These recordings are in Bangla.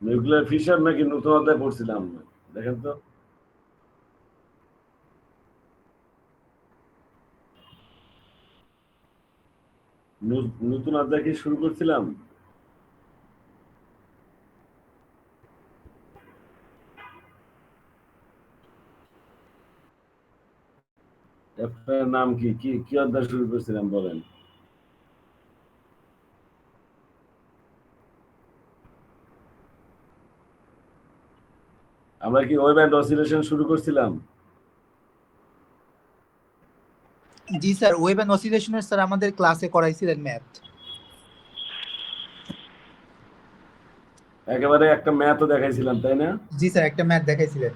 নিউক্লিয়ার ফিশন নাকি নতুন অধ্যায় পড়ছিলাম, দেখেন তো। নতুন অধ্যায় কি শুরু করছিলাম? আপনার নাম কি কি কি অধ্যায় শুরু করছিলাম বলেন? আমরা কি ওয়েভ এন্ড অসিলেশন শুরু করছিলাম? জি স্যার, ওয়েভ এন্ড অসিলেশনের স্যার আমাদের ক্লাসে করাইছিলেন ম্যাথ। একেবারে একটা ম্যাথও দেখাইছিলাম, তাই না? জি স্যার, একটা ম্যাথ দেখাইছিলেন।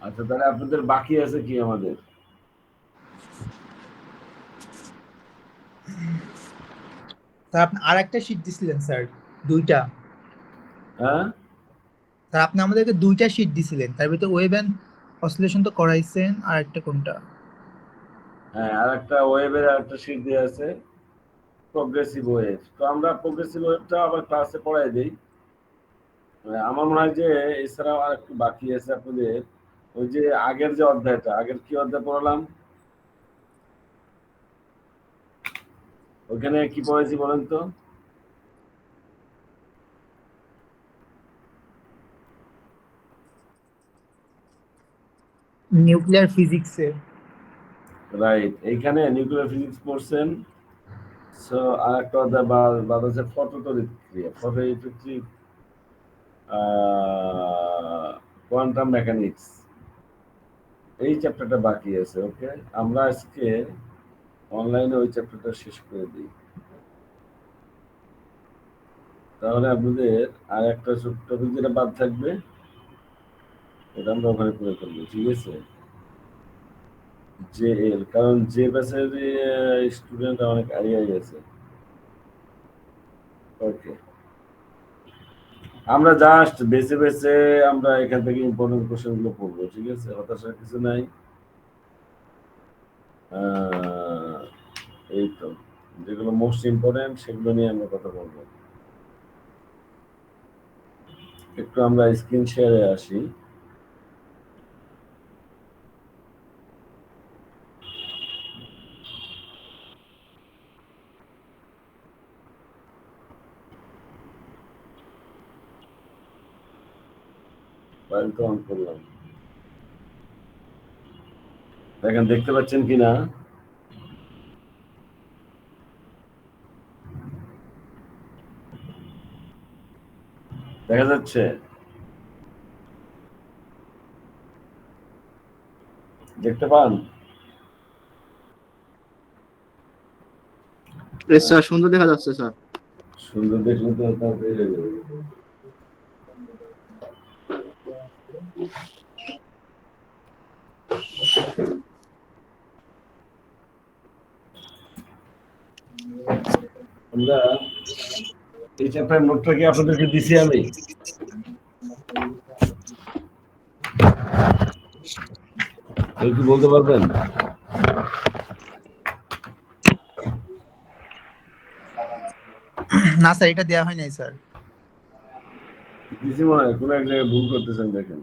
আচ্ছা, তাহলে আপনাদের বাকি আছে কি আমাদের? স্যার আপনি আর একটা শীট দিছিলেন স্যার, দুইটা। হ্যাঁ স্যার আপনি আমাদেরকে দুইটা শীট দিছিলেন, তার ভিতরে ওয়েভ এন্ড অসিলেশন তো করাইছেন, আর একটা কোনটা? হ্যাঁ, আর একটা ওয়েভের আর একটা শীট দেওয়া আছে, প্রোগ্রেসিভ ওয়েভ। তো আমরা প্রোগ্রেসিভ ওয়েভটা আবার ক্লাসে পড়াই দিই। আমার মনে হয় যে এছাড়াও আর একটু বাকি আছে আপনাদের। ওই যে আগের যে অধ্যায়টা, আগের কি অধ্যায় পড়ালাম, ওইখানে কি পড়েছি বলেন তো? নিউক্লিয়ার ফিজিক্সে। রাইট, এইখানে নিউক্লিয়ার ফিজিক্স পড়ছেন। সো আর একটা অধ্যায় বাদ আছে, ফটোতড়িৎ ক্রিয়া, ফটো ইলেকট্রিক, কোয়ান্টাম মেকানিক্স। এই চ্যাপ্টারটা বাকি আছে। ওকে, আমরা আজকে অনলাইনে ওই চ্যাপ্টারটা শেষ করে দিই। তাহলে আপনাদের আর একটা টপিক যেটা বাদ থাকবে, ওটা আমরা ওখানে করে ফেলবো, ঠিক আছে? জে এল, কারণ যে ব্যাচের স্টুডেন্ট অনেক আইডিয়া গেছে। ওকে, আমরা জাস্ট বেছে বেছে আমরা এখান থেকে ইম্পর্টেন্ট কোশ্চেন গুলো পড়বো, ঠিক আছে? হতাশার কিছু নাই। এই তো যেগুলো মোস্ট ইম্পর্টেন্ট সেগুলো নিয়ে আমরা কথা বলবো। একটু আমরা স্ক্রিন শেয়ারে আসি। ফাইল তো অন করলাম, দেখেন দেখতে পাচ্ছেন কিনা? দেখা যাচ্ছে? দেখতে পান? স্যার সুন্দর দেখা যাচ্ছে স্যার। সুন্দর দেখলে তো তাড়াতাড়ি হয়ে যাবে। আমরা এই চ্যাপ্টার নোটটা কি আপনাদেরকে দিছি আমি? কেউ কি বলতে পারবেন? না স্যার, এটা দেওয়া হয় নাই স্যার। দিছি মনে হয়, কোনো এক জায়গায় ভুল করতেছেন, দেখেন।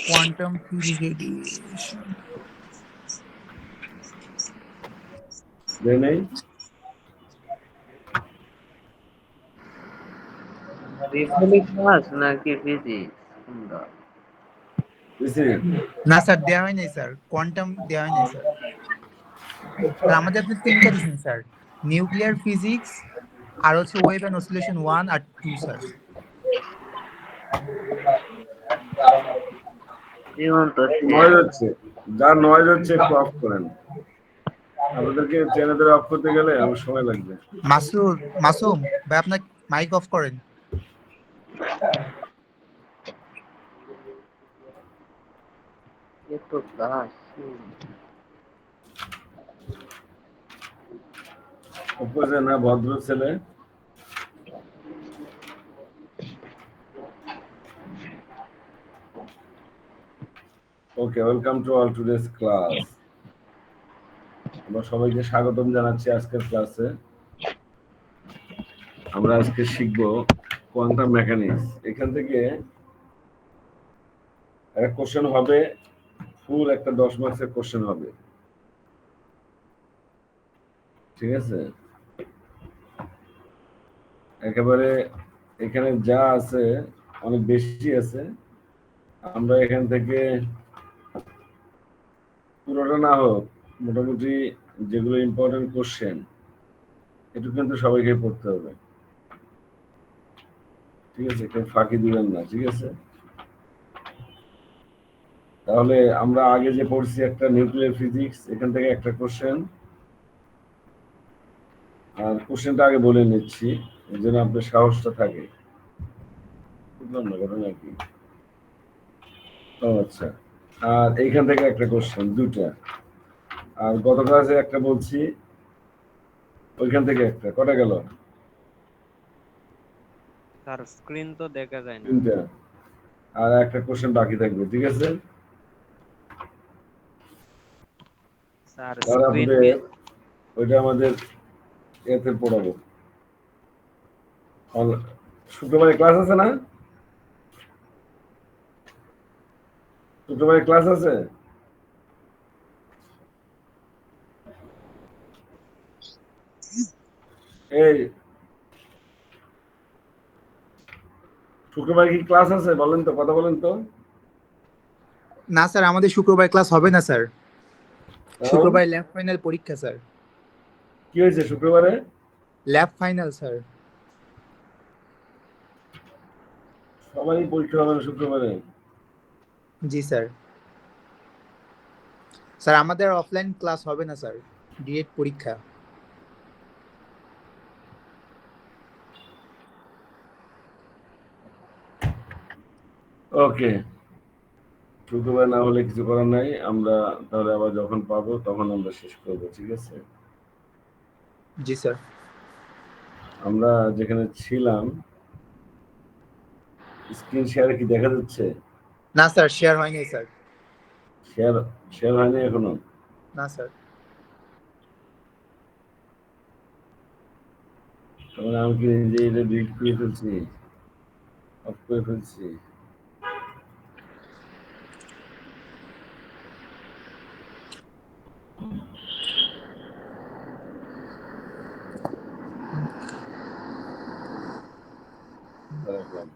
Quantum physics radiation. দেয় নাই? ক্লাস নাকি ফিজিক্স কোনটা? দিছি? না স্যার, দেওয়া হয় নাই স্যার, কোয়ান্টাম দেওয়া হয় নাই স্যার। স্যার আমাদের আপনি তিনটা দিচ্ছেন স্যার, নিউক্লিয়ার ফিজিক্স, আর হচ্ছে ওয়েভ এন্ড অসিলেশন 1 আর 2 স্যার। জীবন তো নয়েজ হচ্ছে, যার নয়েজ হচ্ছে একটু অফ করেন। আপনাদেরকে ট্রেনে ধরে অফ করতে গেলে আমার সময় লাগবে। মাসুম ভাই, আপনার মাইক অফ করেন। এত ক্লাস উপরে না ভদ্র ছেলে। Okay, welcome to all today's class. আমরা সবাইকে স্বাগতম জানাচ্ছি আজকের ক্লাসে। আমরা আজকে শিখব কোয়ান্টাম মেকানিক্স। এখান থেকে একটা কোশ্চেন হবে, ফুল একটা 10 মার্কসের কোশ্চেন হবে, ঠিক আছে? একেবারে এখানে যা আছে অনেক বেশি আছে। আমরা এখান থেকে পুরোটা না হোক, মোটামুটি যেগুলো ইম্পর্টেন্ট কোশ্চেন একটু কিন্তু সবাইকে পড়তে হবে, ঠিক আছে? কেউ ফাঁকি দিবেন না, ঠিক আছে? তাহলে আমরা আগে যে পড়ছি একটা নিউক্লিয়ার ফিজিক্স, এখান থেকে একটা কোশ্চেন, আর কোশ্চেনটা আগে বলে নিচ্ছি এই জন্য আপনার সাহসটা থাকে। বুঝলাম না ঘটনা কি। ও আচ্ছা, আর এইখান থেকে একটা কোশ্চেন, দুটা। আর গত ক্লাসে একটা বলছি, ওইখান থেকে একটা, কটা গেল? স্যার স্ক্রিন তো দেখা যায় না। তিনটা। আর একটা কোশ্চেন বাকি থাকবে, ঠিক আছে? স্যার তাহলে স্ক্রিন আপনাদের ওইটা আমাদের এতে পড়াবো। শুক্রবারে ক্লাস আছে না? শুক্রবারে ক্লাস আছে? এই শুক্রবারে কি ক্লাস আছে বলেন তো, কথা বলেন তো। না স্যার, আমাদের শুক্রবার ক্লাস হবে না স্যার। কারণ শুক্রবার ল্যাব ফাইনাল পরীক্ষা স্যার। কি হয়েছে শুক্রবারে? Lab final sir. সবারই পরীক্ষা হবে না শুক্রবারে? জি স্যার। স্যার আমাদের অফলাইন ক্লাস হবে না স্যার, ডিরেক্ট পরীক্ষা। ওকে, শুক্রবার না হলে কিছু করার নাই, আমরা তাহলে আবার যখন পাবো তখন আমরা শেষ করবো, ঠিক আছে? জি স্যার। আমরা যেখানে ছিলাম, স্ক্রিন শেয়ারে কি দেখা যাচ্ছে? না স্যার, শেয়ার হয়নি স্যার। শেয়ার শেয়ার হয়নি এখনো? না স্যার। তাহলে আমি কি নিজে এটা ডিলিট করে ফেলছি, অফ করে ফেলছি? রাখলাম।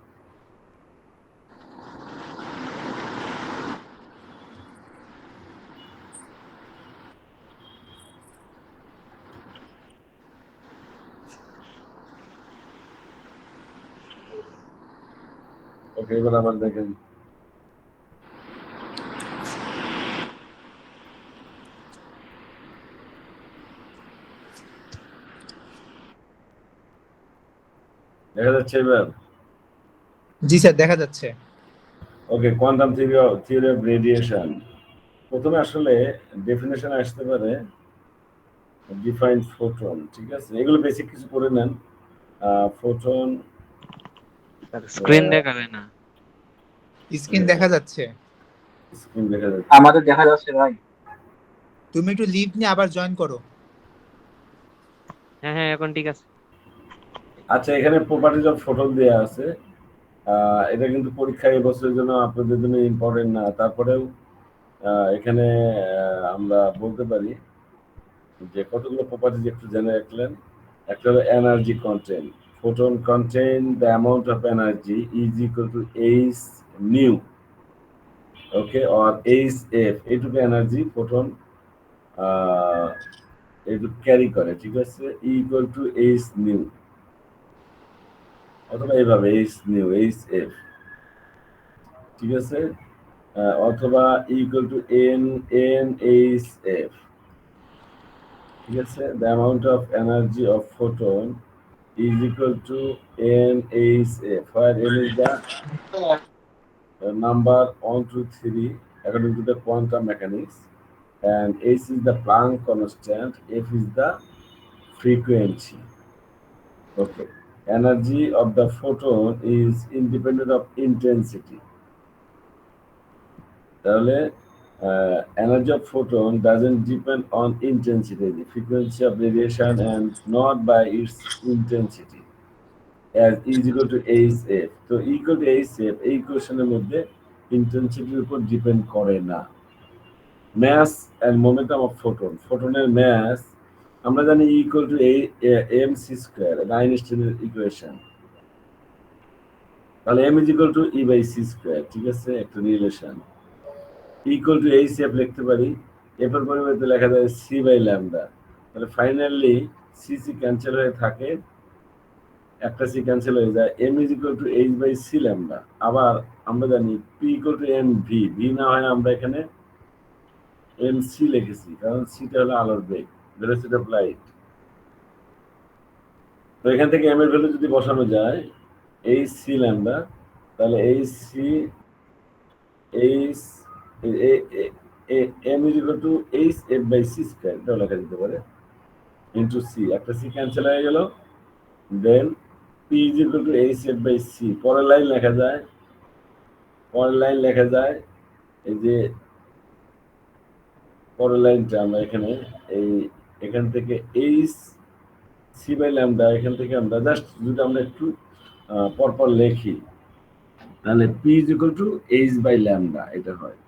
ওকে, এবার আবার দেখেন। দেখা যাচ্ছে এবার? জি স্যার, দেখা যাচ্ছে। ওকে, কোয়ান্টাম থিওরি অফ রেডিয়েশন। প্রথমে আসলে ডেফিনেশন আসতে পারে ডিফাইন্ড ফোটন, ঠিক আছে? এগুলো বেসিক কিছু করে নেন। ফোটন, স্যার স্ক্রিন দেখা যায় না। স্ক্রিন দেখা যাচ্ছে। স্ক্রিন দেখা যাচ্ছে। আমাদের দেখা যাচ্ছে ভাই। তুমি একটু লিভ নিয়ে আবার জয়েন করো। হ্যাঁ হ্যাঁ, এখন ঠিক আছে। আচ্ছা, এখানে প্রপার্টিজ অফ ফোটন দেয়া আছে। এটা কিন্তু পরীক্ষা এই বছরের জন্য আপনাদের জন্য ইম্পর্টেন্ট না, তারপরেও এখানে আমরা বলতে পারি যে কতগুলো প্রপার্টিজ একটু জেনে রাখলেন। একটা হলো energy content. Photon contain the amount of energy is equal to h nu, okay, or hf, এইটুকু এনার্জি ফোটন এইটুকু ক্যারি করে, ঠিক আছে? ইকুয়াল টু h nu, অথবা এইভাবে h nu, hf, ঠিক আছে? অথবা ইকুয়াল টু nhf, ঠিক আছে? The amount of energy of photon is equal to nhf, where n is the number 1 2 3 according to the quantum mechanics, and h is the Planck constant, f is the frequency. Okay, energy of the photon is independent of intensity. তাহলে energy of photon doesn't depend on intensity, the frequency of radiation, and not by its intensity, as is equal to hf. তো equal to hf এই ইকুয়েশনের মধ্যে ইন্টেন্সিটির উপর ডিপেন্ড করে না। mass and momentum of photon, ফোটনের mass আমরা জানি equal to mc স্কয়ার, এটা আইনস্টাইনের ইকুয়েশন। তাহলে m is equal to e by c square, ঠিক আছে, একটা রিলেশন। equal to hf লিখতে পারি, f এর পরিবর্তে লেখা যায় c by lambda। তাহলে ফাইনালি c c ক্যান্সেল হয়ে থাকে, একটা c ক্যান্সেল হয়ে যায়, m is equal to h by c lambda। আবার আমরা জানি p equal to mv, v না হয় আমরা এখানে mc লিখেছি, কারণ c টা হলো আলোর বেগ, ভেলোসিটি অফ লাইট। তো এখান থেকে m এর ভ্যালু যদি বসানো যায় h c lambda, তাহলে h c h m is equal to h f by c square, এটাও লেখা যেতে পারে, ইনটু c, একটা c ক্যান্সেল হয়ে গেল, দেন p is equal to h f by c। পরের লাইন লেখা যায়, এই যে পরের লাইনটা আমরা এখানে এখান থেকে h c by lambda, এখান থেকে আমরা জাস্ট যদি আমরা একটু পরপর লিখি তাহলে p is equal to h by lambda এটা হয়।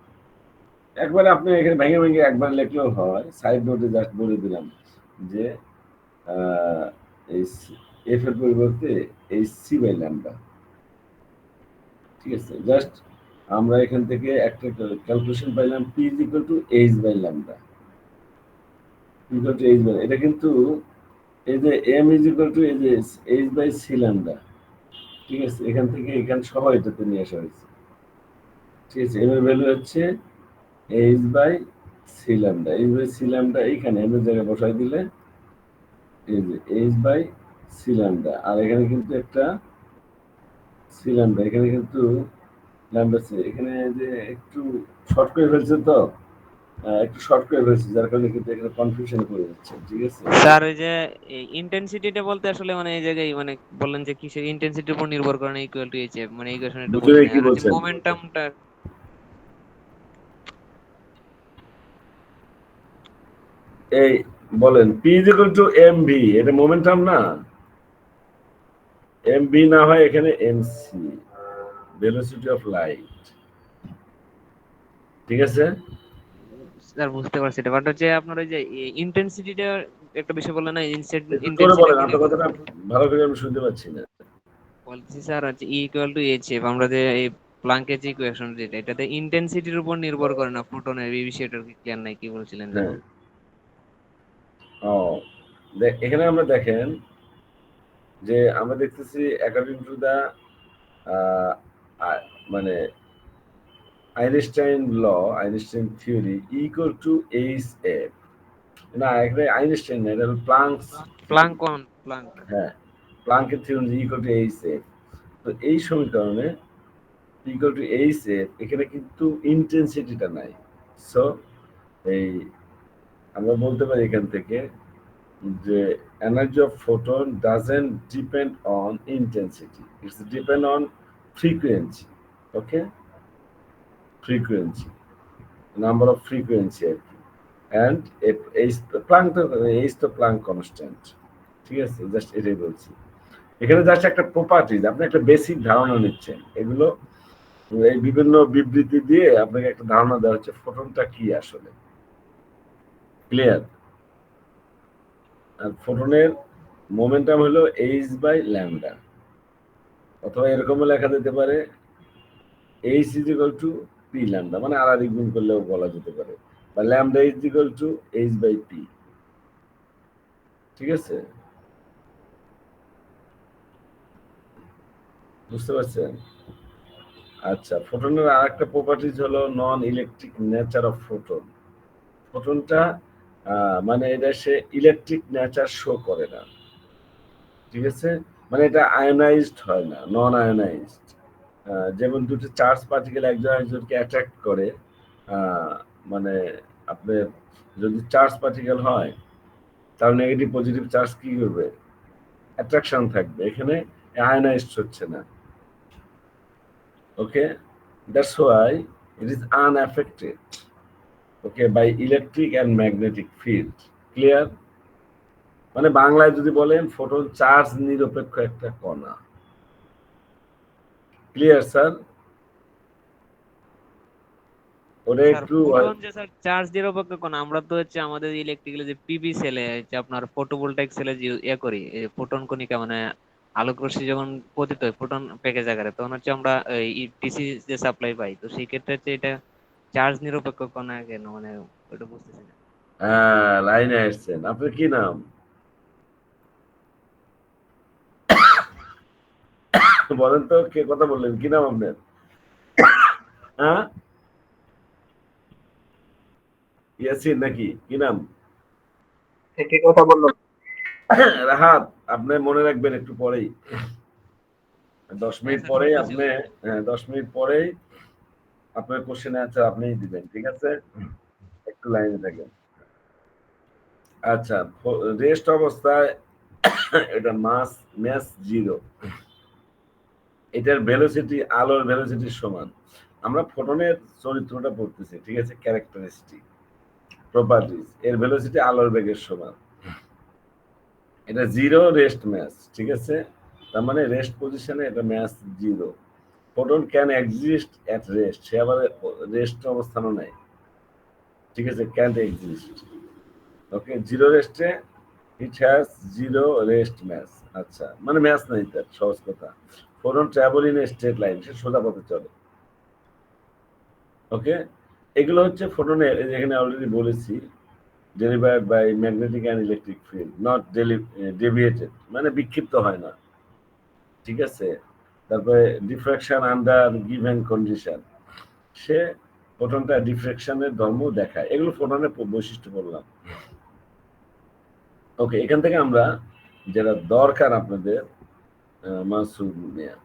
একবার আপনি এখানে ভেঙে ভেঙে একবার লিখলেও হয়, সাইড নোটে জাস্ট বলে দিলাম যে এই f এর পরিবর্তে h c by lambda, ঠিক আছে। জাস্ট আমরা এখান থেকে একটা ক্যালকুলেশন পাইলাম, p is equal to h by lambda, equal to h by, এটা কিন্তু এই যে m is equal to h by c lambda, ঠিক আছে, এখান থেকে এখান সহ এটাতে নিয়ে আসা হয়েছে, ঠিক আছে। m এর ভ্যালু হচ্ছে h by c lambda, h by c lambda এইখানে m এর জায়গায় বসাই দিলে এই যে h by c lambda, আর এখানে কিন্তু একটা c lambda, এখানে কিন্তু lambda c, এখানে যে একটু শর্ট করে ফেলছে, তো একটু শর্ট করে ফেলছে, যার কারণে কিন্তু এখানে কনফিউশন করে যাচ্ছে, ঠিক আছে। স্যার ওই যে ইন্টেন্সিটিটা বলতে আসলে মানে এই জায়গায় মানে বললেন যে কিসের ইন্টেন্সিটির উপর নির্ভর করে না ইকুয়াল টু এইচএফ, মানে ইকুয়েশন একটু বুঝে বুঝি না। কি আর হচ্ছে বলছেন? মোমেন্টামটা এই বলেন p is equal to mv, এটা মোমেন্টাম না, mv না হয় এখানে mc, ভেলোসিটি অফ লাইট, ঠিক আছে। স্যার বুঝতে পারছি এটা, বাট হচ্ছে আপনার ওই যে ইন্টেন্সিটিটা একটা বিষয় বললেন না, একটু জোরে বলেন, ইন্টেন্সিটি আপনার কথাটা ভালো করে আমি শুনতে পাচ্ছি না। বলছি স্যার হচ্ছে ই ইকুয়াল টু এইচএফ, আমরা যে এই প্লাঙ্কের যে ইকুয়েশন যেটা, এটাতে ইন্টেন্সিটির উপর নির্ভর করে না ফোটনের, এই বিষয়টা কি ক্লিয়ার নাই, কি বলছিলেন যেন? হ্যাঁ, ও এখানে আমরা দেখেন যে আমরা দেখতেছি অ্যাকর্ডিং টু দা মানে Einstein law, Einstein theory equal to H F, না এটা আইনস্টাইন না, এটা প্লাঙ্ক। হ্যাঁ, প্লাঙ্কের theory equal to H F. তো এই সমীকরণে ইকুয়াল টু এইচ এফ, এখানে কিন্তু ইন্টেন্সিটিটা নাই। সো এই আমরা বলতে পারি এখান থেকে যে energy of photon doesn't depend on intensity, it's depend on frequency. Okay, frequency, number of frequency আর কি, অ্যান্ড এইচ তো প্লাঙ্ক কনস্ট্যান্ট, ঠিক আছে। জাস্ট এটাই বলছি, এখানে জাস্ট একটা প্রপার্টিজ, আপনি একটা বেসিক ধারণা নিচ্ছেন, এগুলো এই বিভিন্ন বিবৃতি দিয়ে আপনাকে একটা ধারণা দেওয়া হচ্ছে ফোটনটা কি আসলে, ক্লিয়ার। আর ফোটনের মোমেন্টাম হলো h বাই ল্যামডা, অথবা এরকমও লেখা যেতে পারে h is equal to p lambda, মানে আর গুণ করলেও বলা যেতে পারে, বা lambda is equal to h by p, ঠিক আছে, বুঝতে পারছেন? আচ্ছা, ফোটনের আর একটা প্রপার্টিজ হলো নন ইলেকট্রিক নেচার অফ ফোটন। ফোটনটা মানে এটা সে ইলেকট্রিক নেচার শো করে না, ঠিক আছে, মানে এটা আয়োনাইজড হয় না, নন আয়োনাইজড। যেমন দুটো চার্জ পার্টিকেল একজন একজনকে অ্যাট্রাক্ট করে, মানে আপনার যদি চার্জ পার্টিকেল হয় তাহলে নেগেটিভ পজিটিভ চার্জ কি করবে, অ্যাট্রাকশন থাকবে, এখানে আয়োনাইজড হচ্ছে না। Okay, that's why it is unaffected, okay, by electric and magnetic field. Clear? মানে বাংলায় যদি বলেন ফোটন চার্জ নিরপেক্ষ একটা কণা। Clear sir? ওটা স্যার একটু ফোটন যে স্যার চার্জ নিরপেক্ষ কোন, আমরা তো হচ্ছে আমাদের ইলেকট্রিক্যাল যে পিভি সেলে হচ্ছে আপনার ফটোভোল্টাইক সেলে যে করি ফোটন কণিকা মানে আলোক রশ্মি যখন পতিত হয় ফোটন প্যাকেজ আকারে, তখন হচ্ছে আমরা ডিসি যে সাপ্লাই পাই, তো সেই ক্ষেত্রে হচ্ছে এটা চার্জ নিরপেক্ষ কণা কেন, মানে ওটা বুঝতেছি না। হ্যাঁ, লাইনে আসছেন। আপনার কি নাম? বলেন তো, কে কথা বললেন? কি নাম আপনার? হ্যাঁ, ইয়াসিন নাকি? কি নাম? থেকে কথা বললাম। রাহাত। আপনি মনে রাখবেন একটু পরেই, 10 হ্যাঁ মিনিট স্যার পরেই শুনতেছি। আপনি, 10 মিনিট পরেই আপনার কোশ্চেন অ্যান্সার আপনিই দিবেন, ঠিক আছে? একটু লাইনে থাকেন। আচ্ছা, রেস্ট অবস্থায় এটা ম্যাস জিরো, এটার ভেলোসিটি আলোর ভেলোসিটির সমান। আমরা ফোটনের চরিত্রটা পড়তেছি, ঠিক আছে? ক্যারেক্টারিস্টিক প্রপার্টিজ, এর ভেলোসিটি আলোর বেগের সমান। এটা জিরো রেস্ট ম্যাস, ঠিক আছে? তার মানে রেস্ট পজিশনে এটা mass zero. Photon can exist at rest, সে আবার রেস্ট অবস্থানও নেয়, ঠিক আছে? Can't exist. ওকে, জিরো রেস্টে it has zero rest mass. আচ্ছা, মানে ম্যাস নাই তার, সহজ কথা। Photon travel in a straight line, সে সোজা পথে চলে। ওকে, এগুলো হচ্ছে ফোটনের, এখানে অলরেডি বলেছি, delivered by magnetic and electric field, not deviated, মানে বিক্ষিপ্ত হয় না, ঠিক আছে? তারপরে ডিফ্রাকশন আন্ডার গিভেন কন্ডিশন, সে ফোটনটা ডিফ্রাকশনের ধর্ম দেখায়। এগুলো ফোটনের বৈশিষ্ট্য বললাম। ওকে, এখান থেকে আমরা যেটা দরকার আপনাদের, মাসুদ মিয়া,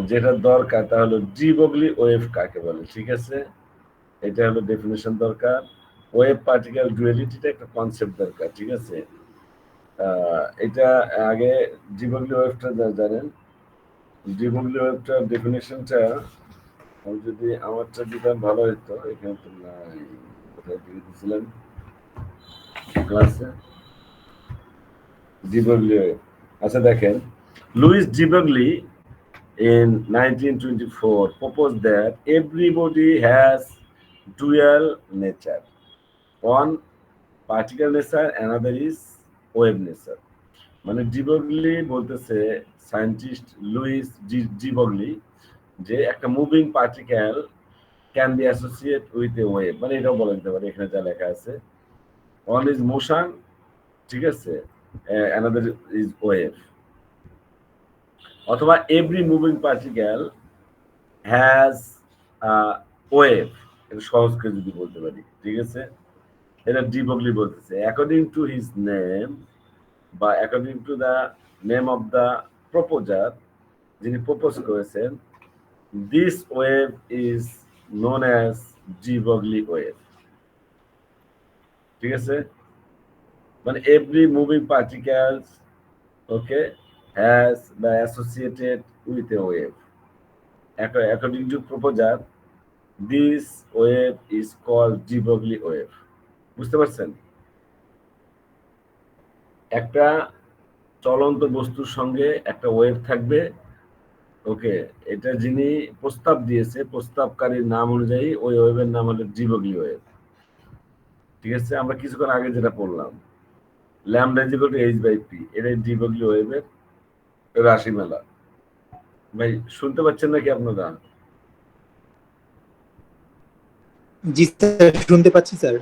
যেটা দরকার তা হলো ডি বগলি ওয়েভ কাকে বলে, ঠিক আছে? এটা হলো ডেফিনেশন দরকার। ওয়েভ পার্টিকেল ডুয়ালিটিটা একটা কনসেপ্ট দরকার, ঠিক আছে? এটা আগে ডি বগলি ওয়েভটা জানেন। ডি বগলি ওয়েভটার ডেফিনেশনটা আমি যদি আমারটা দিতাম ভালো হতো। এখানে তো নাই, কোথায় দিয়ে দিয়েছিলাম ক্লাসে? De Broglie wave. আচ্ছা দেখেন, Louis de Broglie in 1924 proposed that everybody has dual nature, one particle nature, another is wave nature। মানে ডিবগলি বলতেছে, সায়েন্টিস্ট লুইস ডিবগলি, যে একটা moving particle can be associate with a wave, মানে এটাও বলা যেতে পারে, এখানে যা লেখা আছে, ওয়ান ইজ মোশন, ঠিক আছে, অ্যানাদার ইজ ওয়েভ, অথবা every moving particle has wave, এটা সহজ করে যদি বলতে পারি, ঠিক আছে? এটা ডিবগলি বলতেছে, অ্যাকর্ডিং টু হিজ নেম বা according to the name of the proposer, যিনি প্রপোজ করেছেন, this wave is known as de Broglie wave, ঠিক আছে? মানে every moving particles, okay, has the associated with a wave, according to proposer, this wave is called de Broglie wave. বুঝতে পারছেন? একটা চলন্ত বস্তুর সঙ্গে একটা ওয়েভ থাকবে, ওকে, এটা যিনি প্রস্তাব দিয়েছে, প্রস্তাবকারীর নাম অনুযায়ী ওই ওয়েভের নাম হলো ডি ব্রগলি ওয়েভ, ঠিক আছে? আমরা কিছুক্ষণ আগে যেটা পড়লাম, lambda is equal to H by P, এটাই ডি ব্রগলি ওয়েভের রাশিমালা। ভাই শুনতে পাচ্ছেন নাকি আপনারা? জি স্যার, শুনতে পাচ্ছি স্যার।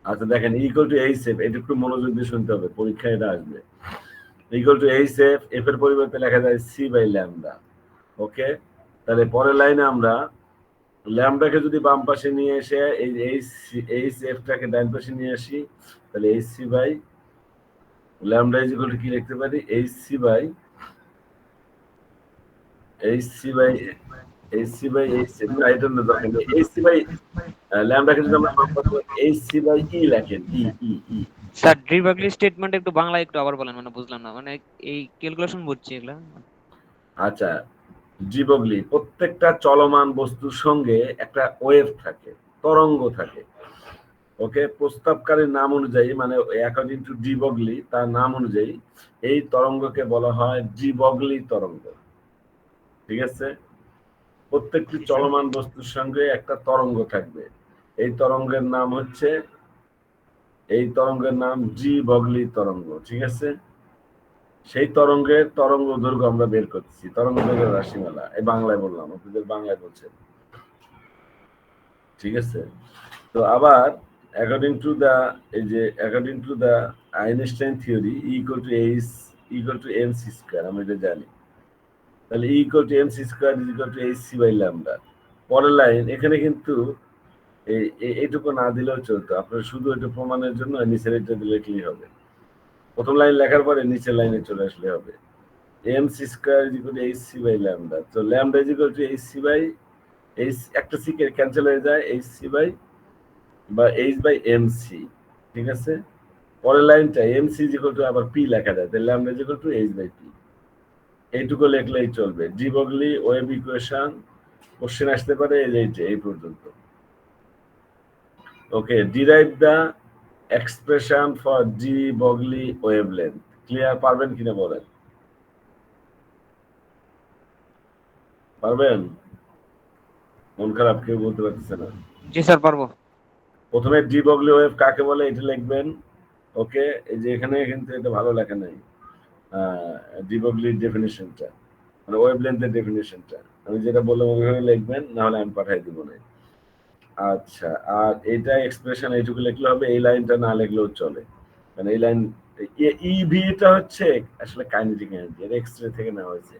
আচ্ছা দেখেন, ইকুয়াল টু এইচ এফ, এটা একটু মনোযোগ দিয়ে শুনতে হবে, পরীক্ষায় এটা আসবে। Equal to H F, F এর পরিবর্তে লেখা যায় সি বাই ল্যামডা। ওকে, তাহলে পরের লাইনে আমরা ল্যামডাকে যদি বাম পাশে নিয়ে এসে এই এইচ এফটাকে ডান পাশে নিয়ে আসি, তাহলে H C by lambda is equal to কি লিখতে পারি? H C by H C by H C by H F, না এটা না, দরকার নেই। এইচ সি বাই ল্যামডাকে যদি আমরা বাম পাশে এইচ সি বাই ই লেখেন, ই ই ই। স্যার ডিবাগলি স্টেটমেন্ট একটু বাংলা একটু আবার বলেন, মানে বুঝলাম না, মানে এই ক্যালকুলেশন বুঝছি এগুলা। আচ্ছা, ডিবগলি, প্রত্যেকটা চলমান বস্তুর সঙ্গে একটা ওয়েভ থাকে, তরঙ্গ থাকে। ওকে, প্রস্তাবকারীর নাম অনুযায়ী মানে অ্যাকর্ডিং টু ডি বগলি, তার নাম অনুযায়ী এই তরঙ্গকে বলা হয় ডি বগলি তরঙ্গ। ঠিক আছে, প্রত্যেকটি চলমান বস্তুর সঙ্গে একটা তরঙ্গ থাকবে। এই তরঙ্গের নাম ডি বগলি তরঙ্গ। ঠিক আছে, সেই তরঙ্গের তরঙ্গ দৈর্ঘ্য আমরা বের করছি, তরঙ্গ দৈর্ঘ্যের রাশিমালা। এই বাংলায় বললাম, আপনাদের বাংলায় বলছেন। ঠিক আছে, তো আবার according to the Einstein theory equal to H equal to M C square, আমরা এটা জানি। তাহলে equal to M C square is equal to H C by lambda. পরের লাইন, এখানে কিন্তু এইটুকু না দিলেও চলতো, আপনার শুধু এটা প্রমাণের জন্য নিচের এটা লিখলেই হবে। প্রথম লাইন লেখার পরে নিচের লাইনে চলে আসলে হবে M C square is equal to H C by lambda. তো lambda is equal to H C by H, একটা সি ক্যান্সেল হয়ে যায়, এইচ সি বাই বা এইচ বাই এম সি। ঠিক আছে, পরের লাইনটা M C is equal to আবার পি লেখা যায়, তাহলে lambda is equal to H by P. এইটুকু লিখলেই চলবে। De Broglie wave equation question আসতে পারে এই পর্যন্ত। ওকে, derive the expression for de Broglie wavelength. Clear? পারবেন কিনা বলেন, পারবেন? মন খারাপ, কেউ বলতে পারতেছে না। জি স্যার পারবো। প্রথমে ডি বগলি ওয়েভ কাকে বলে এটা লিখবেন। ওকে, এই যে এখানে কিন্তু এটা ভালো লেখা নাই, ডি বগলির ডেফিনিশনটা মানে ওয়েভলেন্থের ডেফিনিশনটা আমি যেটা বললাম ওইভাবে লিখবেন, না হলে আমি পাঠাই দিব না। আচ্ছা, আর এটা এক্সপ্রেশন এইটুকু লিখলে হবে, এই লাইনটা না লিখলেও চলে, মানে এই লাইন ইভিটা হচ্ছে আসলে কাইনেটিক এনার্জি, এটা এক্সরে থেকে নেওয়া হয়েছে।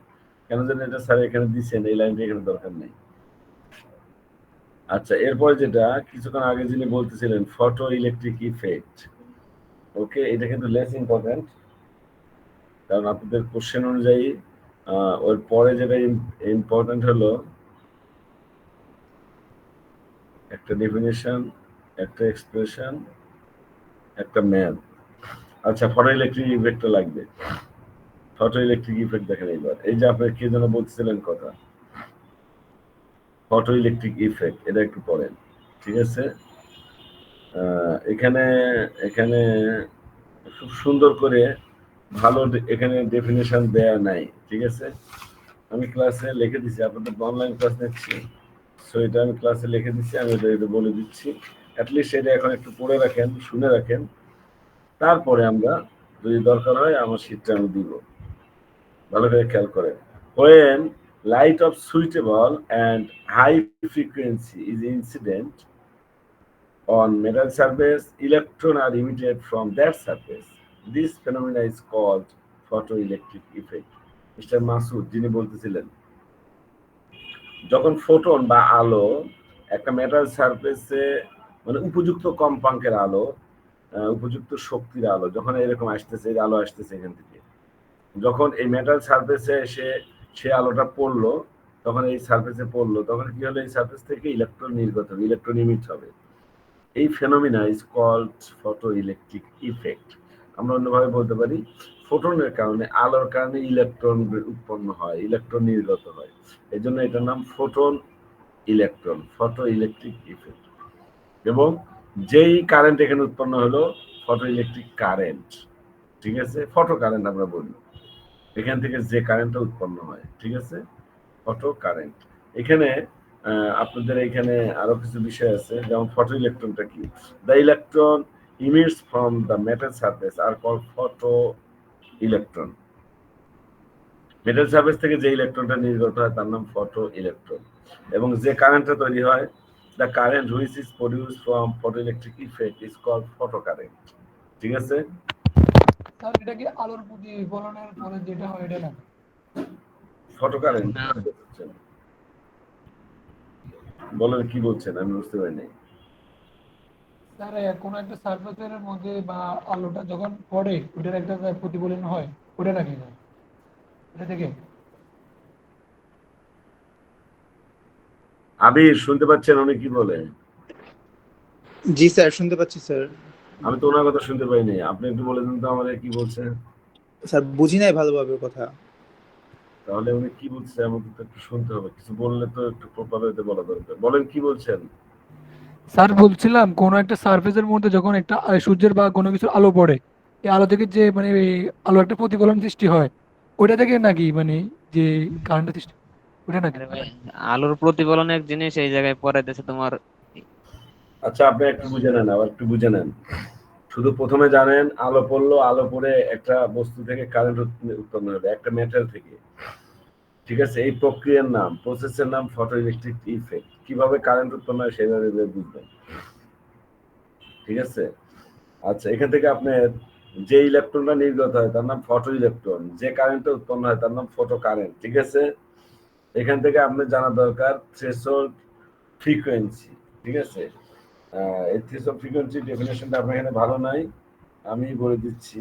কেন জানেন এটা স্যার এখানে দিচ্ছেন, এই লাইনটা এখানে দরকার নেই। আচ্ছা, এরপর যেটা কিছুক্ষণ আগে যিনি বলতেছিলেন ফটো ইলেকট্রিক ইফেক্ট। ওকে, এটা কিন্তু লেস ইম্পর্টেন্ট, কারণ আপনাদের কোশ্চেন অনুযায়ী ওর পরে যেটা ইম্পর্টেন্ট হলো একটা ডেফিনিশন, একটা এক্সপ্রেশন, একটা ম্যাথ। আচ্ছা, ফটো ইলেকট্রিক ইফেক্টটা লাগবে। ফটো ইলেকট্রিক ইফেক্ট দেখেন এইবার, এই যে আপনি কে যেন বলছিলেন কথা, ফটো ইলেকট্রিক ইফেক্ট, এটা একটু পড়েন। ঠিক আছে, এখানে এখানে খুব সুন্দর করে ভালো এখানে ডেফিনেশন দেয়া নাই। ঠিক আছে, আমি ক্লাসে লিখে দিচ্ছি, আপনাদের অনলাইন ক্লাস নিচ্ছি, সো এটা আমি ক্লাসে লিখে দিচ্ছি, আমি এটা বলে দিচ্ছি। অ্যাটলিস্ট এটা এখন একটু পড়ে রাখেন, শুনে রাখেন, তারপরে আমরা যদি দরকার হয় আমার শীটটা আমি দিব। ভালো করে খেয়াল করেন। When light of suitable and high frequency is incident on metal surface, electrons are emitted from that surface. This phenomena is called photoelectric effect. Mister Masud যিনি বলতেছিলেন, যখন ফোটন বা আলো একটা মেটাল সারফেসে মানে উপযুক্ত কম্পাঙ্কের আলো, উপযুক্ত শক্তির আলো যখন এরকম আসতেছে, আলো আসতেছে এখান থেকে, যখন এই মেটাল সারফেসে এসে সে আলোটা পড়লো, তখন এই সারফেসে পড়লো, তখন কি হলো, এই সারফেস থেকে ইলেকট্রন নির্গত হবে, ইলেকট্রন ইমিট হবে। এই phenomena is called photo electric effect. আমরা অন্যভাবে বলতে পারি ফোটনের কারণে, আলোর কারণে ইলেকট্রন উৎপন্ন হয়, ইলেকট্রন নির্গত হয়, এই জন্য এটার নাম photon electron, photo electric effect. এবং যেই কারেন্ট এখানে উৎপন্ন হলো ফটো ইলেকট্রিক কারেন্ট। ঠিক আছে, ফটো কারেন্ট আমরা বলি, এখান থেকে যে কারেন্টটা উৎপন্ন হয়। ঠিক আছে, ফটো কারেন্ট। এখানে আপনাদের এখানে আরো কিছু বিষয় আছে, যেমন ফটো ইলেকট্রনটা কি। The electron emits from the metal surface are called photo electron. Metal surface থেকে যে ইলেকট্রনটা নির্গত হয় তার নাম ফটো ইলেকট্রন। এবং যে কারেন্টটা তৈরি হয়, the current which is produce from photo electric effect is called photo current. ঠিক আছে, স্যার এটা কি আলোর প্রতিফলনের পরে যেটা হয় এটা না? ফটো কারেন্ট বলেন, কি বলছেন আমি বুঝতে পারিনি। স্যার কোন একটা সারফেসের মধ্যে বা আলোটা যখন পড়ে ওটার একটা প্রতিফলন হয়, ওটা নাকি না এটা থেকে? আবির শুনতে পাচ্ছেন উনি কি বলে? জি স্যার, শুনতে পাচ্ছি স্যার। আমি তো ওনার কথা শুনতে পাইনি, আপনি একটু বলে দিন তো আমাদের কি বলছেন। স্যার বুঝি নাই ভালোভাবে কথা। তাহলে উনি কি বলছে আমাকে তো একটু শুনতে হবে, কিছু বললে তো একটু প্রপার হইতে বলা দরকার। বলেন কি বলছেন। স্যার বলছিলাম কোন একটা সারফেসের মধ্যে যখন একটা সূর্যের বা কোনো কিছুর আলো পড়ে, এই আলো থেকে যে মানে এই আলো একটা প্রতিফলন সৃষ্টি হয়, ওইটা থেকে নাকি মানে যে কারেন্টের সৃষ্টি ওটা নাকি? আরে ভাই, আলোর প্রতিফলন এক জিনিস, এই জায়গায় পরে দেশে তোমার আচ্ছা, আপনি একটু বুঝে নেন, আবার একটু বুঝে নেন। শুধু প্রথমে জানেন আলো পড়লো, আলো পড়ে একটা বস্তু থেকে কারেন্ট উৎপন্ন হবে, একটা মেটাল থেকে। ঠিক আছে, এই প্রক্রিয়ার নাম, প্রসেসের নাম ফটো ইলেকট্রিক ইফেক্ট। কিভাবে কারেন্ট উৎপন্ন হয় সেভাবে বুঝবেন। ঠিক আছে। আচ্ছা, এখান থেকে আপনার যে ইলেকট্রনটা নির্গত হয় তার নাম ফটো ইলেকট্রন, যে কারেন্টটা উৎপন্ন হয় তার নাম ফটো কারেন্ট। ঠিক আছে। এখান থেকে আপনার জানা দরকার থ্রেশহোল্ড ফ্রিকোয়েন্সি। ঠিক আছে। এই থ্রেশহোল্ড ফ্রিকোয়েন্সি ডেফিনেশনটা আপনার এখানে ভালো নাই, আমি বলে দিচ্ছি।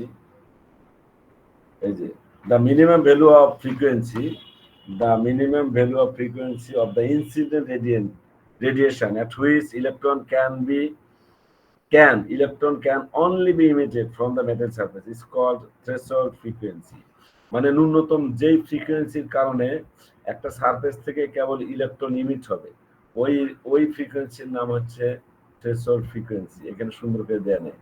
এই যে the minimum value of frequency, the minimum value of frequency of the incident radiation at which electron can only be emitted from the metal surface is called threshold frequency। মানে ন্যূনতম যেই ফ্রিকোয়েন্সির কারণে একটা সারফেস থেকে কেবল ইলেকট্রন ইমিট হবে, ওই ফ্রিকোয়েন্সির নাম হচ্ছে থ্রেশহোল্ড ফ্রিকোয়েন্সি। এখানে সুন্দর করে দেয়া নেই।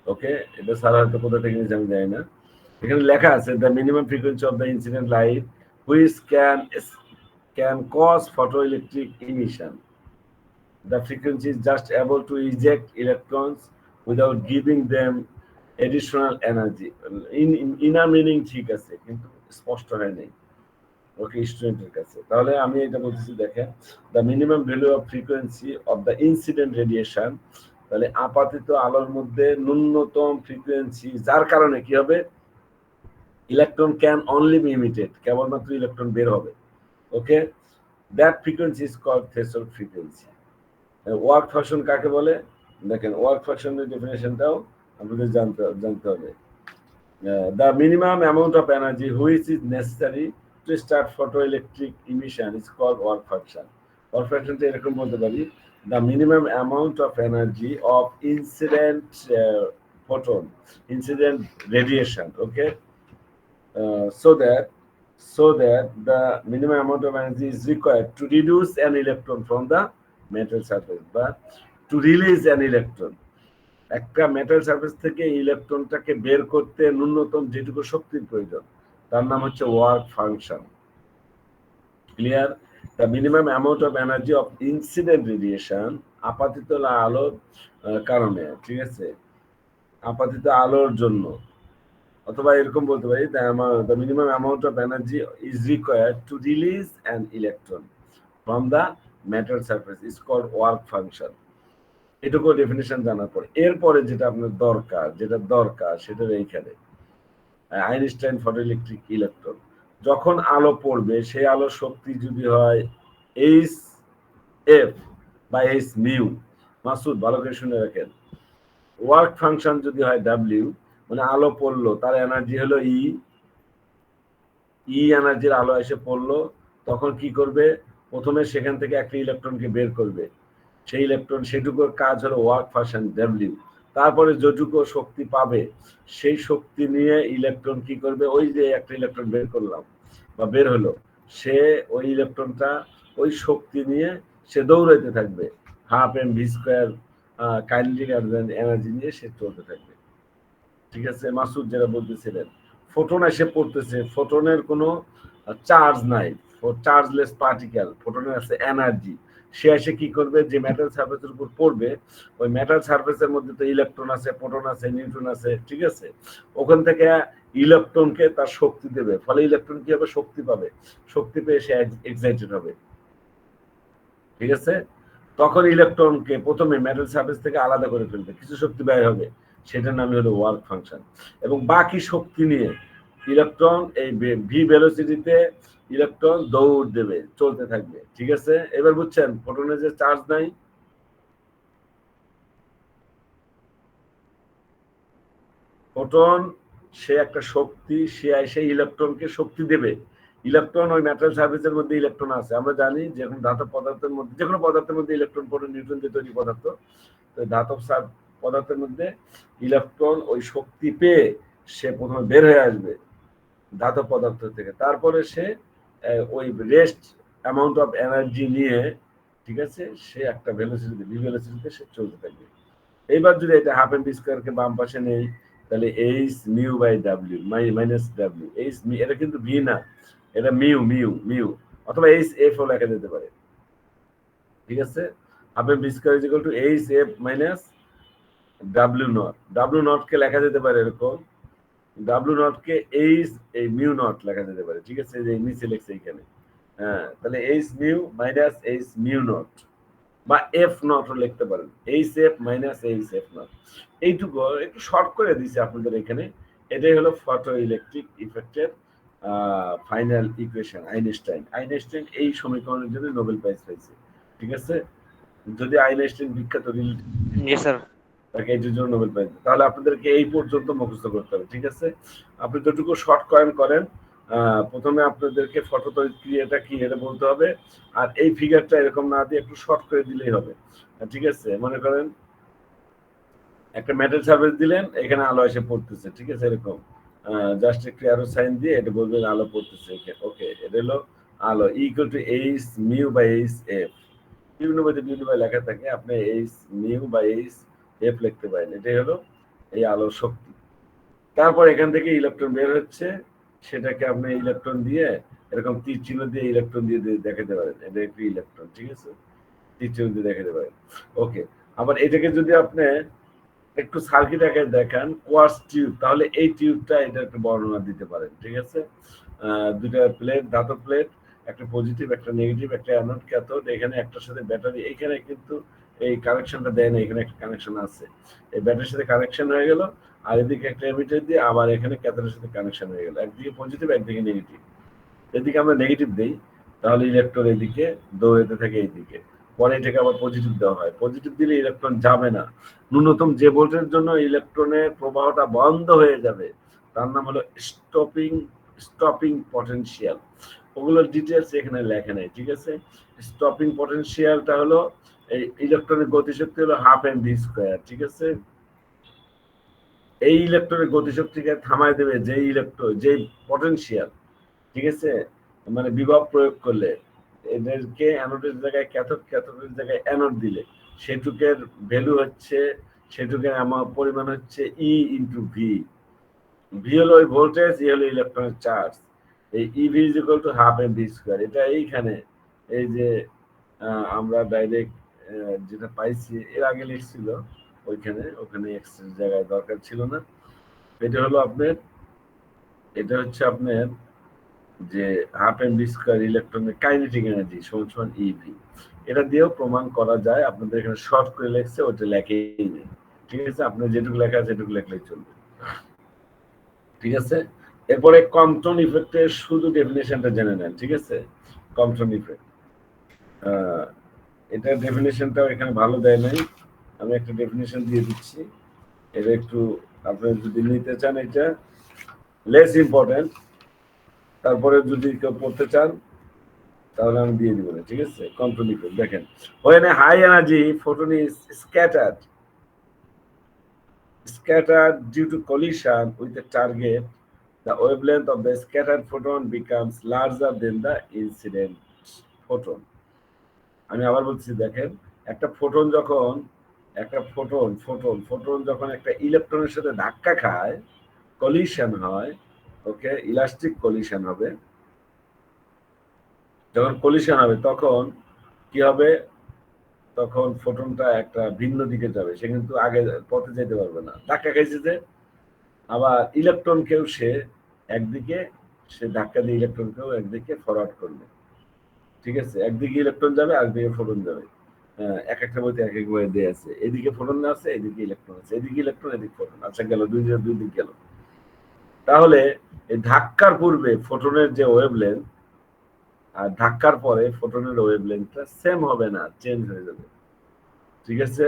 ওকে, এটা স্যার হয়তো কোথা থেকে নিয়েছে আমি জানি না। এখানে লেখা আছে the minimum frequency of the incident light which can cause photoelectric emission. The frequency is just able to eject electrons without giving them additional energy. Inner meaning ঠিক আছে, কিন্তু স্পষ্ট হয় নাই ওকে স্টুডেন্টের কাছে। তাহলে আমি এটা বলতেছি, দেখেন the minimum value of frequency of the incident radiation, তাহলে আপাতিত আলোর মধ্যে ন্যূনতম ফ্রিকোয়েন্সি যার কারণে কি হবে, electron can only be emitted, কেবলমাত্র ইলেকট্রন বের হবে। Okay, that frequency is called threshold frequency. Work function কাকে বলে? দেখেন, ওয়ার্ক ফাংশনের ডেফিনেশনটাও আপনাদের জানতে হবে। The minimum amount of energy which is necessary to start photoelectric emission is called work function. Work function টা এরকম বলতে পারি, the minimum amount of energy of incident photon, incident radiation, okay, so that the minimum amount of energy is required to reduce an electron from the metal surface, but to release an electron, একটা মেটাল সারফেস থেকে ইলেকট্রনটাকে বের করতে ন্যূনতম যেটুকু শক্তির প্রয়োজন তার নাম হচ্ছে work function. Clear? The minimum amount of energy of incident radiation, আপাতিত আলোর কারণে, ঠিক আছে, আপাতিত আলোর জন্য, অথবা এরকম বলতে পারি the minimum amount of energy is required to release an electron from the metal surface is called work function. এটুকু ডেফিনেশন জানার পর এরপরে যেটা আপনার দরকার সেটা এইখানে আইনস্টাইন ফটোইলেকট্রিক ইলেকট্রন। যখন আলো পড়বে সেই আলোর শক্তি যদি হয় এইচ এফ বা এইচ মিউ, মাসুদ ভালো করে শুনে রাখেন, ওয়ার্ক ফাংশন যদি হয় ডাব্লিউ, মানে আলো পড়লো তার এনার্জি হলো ই এনার্জির আলো এসে পড়লো, তখন কি করবে, প্রথমে সেখান থেকে একটা ইলেকট্রনকে বের করবে, সেই ইলেকট্রন সেটুকুর কাজ হলো ওয়ার্ক ফাংশন ডাব্লিউ। তারপরে যেটুকু শক্তি পাবে সেই শক্তি নিয়ে ইলেকট্রন কি করবে, ওই যে একটা ইলেকট্রন বের করলাম বা বের হলো, সে ওই ইলেকট্রনটা ওই শক্তি নিয়ে সে দৌড়াইতে থাকবে, half M V square kinetic energy নিয়ে সে চলতে থাকবে। ঠিক আছে, মাসুদ যেটা বলতেছিলেন, ফোটন এসে পড়তেছে, ফোটনের কোনো চার্জ নাই, চার্জলেস পার্টিকেল, ফোটনের আছে এনার্জি, সে এসে কি করবে, যে মেটাল সারফেসের উপর পড়বে, ওই মেটাল সারফেসের মধ্যে তো ইলেকট্রন আছে, প্রোটন আছে, নিউট্রন আছে, ঠিক আছে, ওখান থেকে ইলেকট্রনকে তার শক্তি দেবে, ফলে ইলেকট্রন কি হবে, শক্তি পাবে, শক্তি পেয়ে সে এক্সাইটেড হবে। ঠিক আছে, তখন ইলেকট্রনকে প্রথমে মেটাল সারফেস থেকে আলাদা করে ফেলবে, কিছু শক্তি ব্যয় হবে, সেটার নামই হলো ওয়ার্ক ফাংশন। এবং বাকি শক্তি নিয়ে ইলেকট্রন এই ভি ভেলোসিটিতে ইলেকট্রন দৌড় দেবে, চলতে থাকবে। ঠিক আছে, এবার বুঝছেন ফোটনের যে চার্জ নাই, ফোটন সে একটা শক্তি, সে এসে ইলেকট্রনকে শক্তি দেবে। ইলেকট্রন ওই মেটাল সারফেসের মধ্যে ইলেকট্রন আছে, আমরা জানি যে কোনো ধাতব পদার্থের মধ্যে, যে কোনো পদার্থের মধ্যে ইলেকট্রন, প্রোটন, নিউট্রন দিয়ে তৈরি পদার্থ, তো ধাতব পদার্থের মধ্যে ইলেকট্রন ওই শক্তি পেয়ে সে প্রথমে বের হয়ে আসবে ধাতব পদার্থ থেকে, তারপরে সে ওই রেস্ট অ্যামাউন্ট অফ এনার্জি নিয়ে ঠিক আছে, সে একটা ভেলোসিটিতে ভি ভেলোসিটিতে সে চলতে থাকবে। এইবার যদি এটা হাফ এম ভি স্কোয়ারকে বাম পাশে নেই, তাহলে H mu by W minus W H, এটা কিন্তু ভি না, এটা মিউ মিউ মিউ, অথবা এইচ এফ ও লেখা যেতে পারে। ঠিক আছে, half M V square is equal to H F minus W nought. W nought কে লেখা যেতে পারে এরকম, ডাব্লিউ নট কে এইচ এই মিউ নট লেখা যেতে পারে। ঠিক আছে, যে নিচে লেখছে এখানে, হ্যাঁ, তাহলে H mu minus H mu nought, বা এফ নট লিখতে পারেন, H F minus H F nought. এইটুকু একটু শর্ট করে দিয়েছি আপনাদের এখানে। এটাই হলো ফটো ইলেকট্রিক ইফেক্টের ফাইনাল ইকুয়েশন। আইনস্টাইন এই সমীকরণের জন্য নোবেল প্রাইজ পাইছে। ঠিক আছে, যদি আইনস্টাইন বিখ্যাত জি স্যার। তাকে এটির জন্য নোবেল প্রাইজ, তাহলে আপনাদেরকে এই পর্যন্ত মুখস্থ করতে হবে। ঠিক আছে, আপনি যতটুকু শর্ট কয়েন করেন, প্রথমে আপনাদেরকে ফটো ক্রিয়াটা কি এটা বলতে হবে, আর এই ফিগারটা এরকম না দিয়ে একটু শর্ট করে দিলেই হবে। ঠিক আছে, মনে করেন একটা মেটাল সারফেস দিলেন, এখানে আলো এসে পড়তেছে। ঠিক আছে, এরকম জাস্ট একটু অ্যারো সাইন দিয়ে এটা বলবেন আলো পড়তেছে। ওকে, এটা হলো আলো equal to H mu by H F. বিভিন্ন বইতে লেখা থাকে, আপনি H mu by H F লিখতে পারেন। এটাই হলো এই আলোর শক্তি। তারপর এখান থেকে ইলেকট্রন বের হচ্ছে, সেটাকে আপনি ইলেকট্রন দিয়ে এরকম তীর চিহ্ন দিয়ে ইলেকট্রন দিয়ে দেখাতে পারেন, এটা একটি ইলেকট্রন। ঠিক আছে, তীর চিহ্ন দিয়ে দেখাতে পারেন। ওকে, আবার এটাকে যদি আপনি একটু সার্কিট আকারে দেখান কোয়ার্টজ টিউব, তাহলে এই টিউবটা এটা একটু বর্ণনা দিতে পারেন। ঠিক আছে, দুটা প্লেট, ধাতব প্লেট, একটা পজিটিভ একটা নেগেটিভ, একটা অ্যানোড ক্যাথোড, এখানে একটার সাথে ব্যাটারি, এখানে কিন্তু এই কানেকশনটা দেয় না, এখানে একটা কানেকশন আছে, এই ব্যাটারির সাথে কানেকশন হয়ে গেল, আর এদিকে একটা এমিটার দিয়ে আবার এখানে ক্যাথোডের সাথে কানেকশন হয়ে গেল, একদিকে পজিটিভ একদিকে নেগেটিভ। এদিকে আমরা নেগেটিভ দেই, তাহলে ইলেকট্রন এদিকে দৌড়াতে থাকে এইদিকে, পরে এটাকে আবার পজিটিভ দেওয়া হয়। পজিটিভ দিলে ইলেকট্রন যাবে না, ন্যূনতম যে ভোল্টের জন্য ইলেকট্রনের প্রবাহটা বন্ধ হয়ে যাবে, তার নাম হলো স্টপিং পটেনশিয়াল। ওগুলোর ডিটেলস এখানে লেখা নেই। ঠিক আছে, স্টপিং পটেনশিয়ালটা হলো এই ইলেকট্রনের গতিশক্তি হলো হাফ এম ভি স্কোয়ার। ঠিক আছে, এই ইলেকট্রনের গতিশক্তিকে থামায় দেবে যে ইলেকট্রন, যে পটেনশিয়াল। ঠিক আছে, মানে বিভব প্রয়োগ করলে, এদেরকে অ্যানোডের জায়গায় ক্যাথোড, ক্যাথোডের জায়গায় অ্যানোড দিলে সেটুকের ভ্যালু হচ্ছে, সেটুকের পরিমাণ হচ্ছে ই ইন্টু ভি। ভি হলো ওই ভোল্টেজ, ই হলো ইলেকট্রনের চার্জ। এই E V is equal to half M V square. এটা এইখানে এই যে আমরা ডাইরেক্ট যেটা পাইছি, এর আগে লিখছিল ওইখানে, ওখানে এক্স জায়গায় দরকার ছিল না। এটা হলো আপনার, এটা হচ্ছে আপনার যে হাফ এম ভি স্কোয়ার ইলেকট্রনের কাইনেটিক এনার্জি সমান সমান ইভি। এটা দিয়েও প্রমাণ করা যায়। আপনাদের এখানে শর্ট করে লেখছে, ওটা লেখেই নেই। ঠিক আছে, আপনার যেটুকু লেখা আছে সেটুকু লেখলেই চলবে। ঠিক আছে, এরপরে কম্পটন ইফেক্টের শুধু ডেফিনেশনটা জেনে নেন। ঠিক আছে, কম্পটন ইফেক্ট, এটা ডেফিনেশনটাও এখানে ভালো দেয় নাই, আমি একটা ডেফিনেশন দিয়ে দিচ্ছি। এটা একটু আপনি যদি নিতে চান, এটা লেস ইম্পর্টেন্ট, তারপরে যদি কেউ পড়তে চান তাহলে আমি দিয়ে দিব না। ঠিক আছে, কম্পটন ইফেক্ট দেখেন, when a high energy photon is scattered due to collision with the target, the wavelength of the scattered photon becomes larger than the incident photon. আমি আবার বলছি, দেখেন, একটা ফোটন যখন যখন একটা ইলেকট্রনের সাথে ধাক্কা খায়, কলিশন হয়, ওকে, ইলাস্টিক কলিশন হবে, যখন কলিশন হবে তখন কি হবে, তখন ফোটনটা একটা ভিন্ন দিকে যাবে, সে কিন্তু আগে পথে যেতে পারবে না, ধাক্কা খাইছে যে। আবার ইলেকট্রনকেও সে একদিকে, সে ধাক্কা দিয়ে ইলেকট্রনকেও একদিকে ফরওয়ার্ড করবে। ঠিক আছে, একদিকে ইলেকট্রন যাবে, আরেকদিকে ফোটন যাবে। এক একটা বইতে এক এক বইয়ে দেয়া আছে, এদিকে ফোটন আছে, এদিকে ইলেকট্রন আছে, এদিকে ইলেকট্রন, এদিকে ফোটন। আচ্ছা, গেল দুই দিক গেল। তাহলে এই ধাক্কার পূর্বে ফোটনের যে ওয়েভলেন্থ, আর ধাক্কার পরে ফোটনের ওয়েভলেন্থটা সেম হবে না, চেঞ্জ হয়ে যাবে। ঠিক আছে,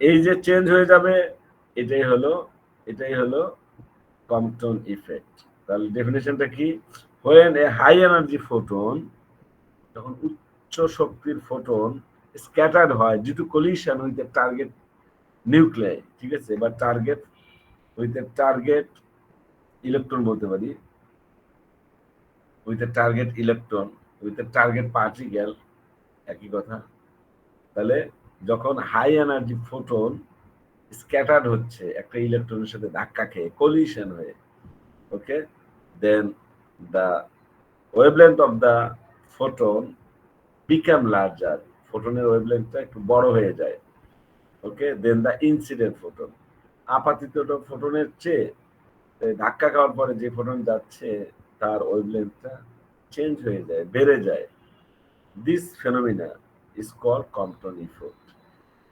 এই যে চেঞ্জ হয়ে যাবে, এটাই হলো কম্পটন ইফেক্ট। তাহলে ডেফিনেশনটা কি, when a high energy photon, যখন উচ্চ শক্তির ফোটন স্ক্যাটার্ড হয় due to collision with the target nuclei. ঠিক আছে, বা target with the target electron বলতে পারি, with the target electron, with the target particle, একই কথা। তাহলে যখন হাই এনার্জি ফোটন স্ক্যাটার্ড হচ্ছে একটা ইলেকট্রনের সাথে ধাক্কা খেয়ে কলিশন হয়ে, okay, then the wavelength of the photon become larger, ফোটনের ওয়েভলেন্থটা একটু বড় হয়ে যায়, okay, then the incident photon, আপাতিত ফোটনের চেয়ে ধাক্কা খাওয়ার পরে যে ফোটন যাচ্ছে তার ওয়েভলেন্থটা চেঞ্জ হয়ে যায়, বেড়ে যায়। This phenomena is called Compton effect.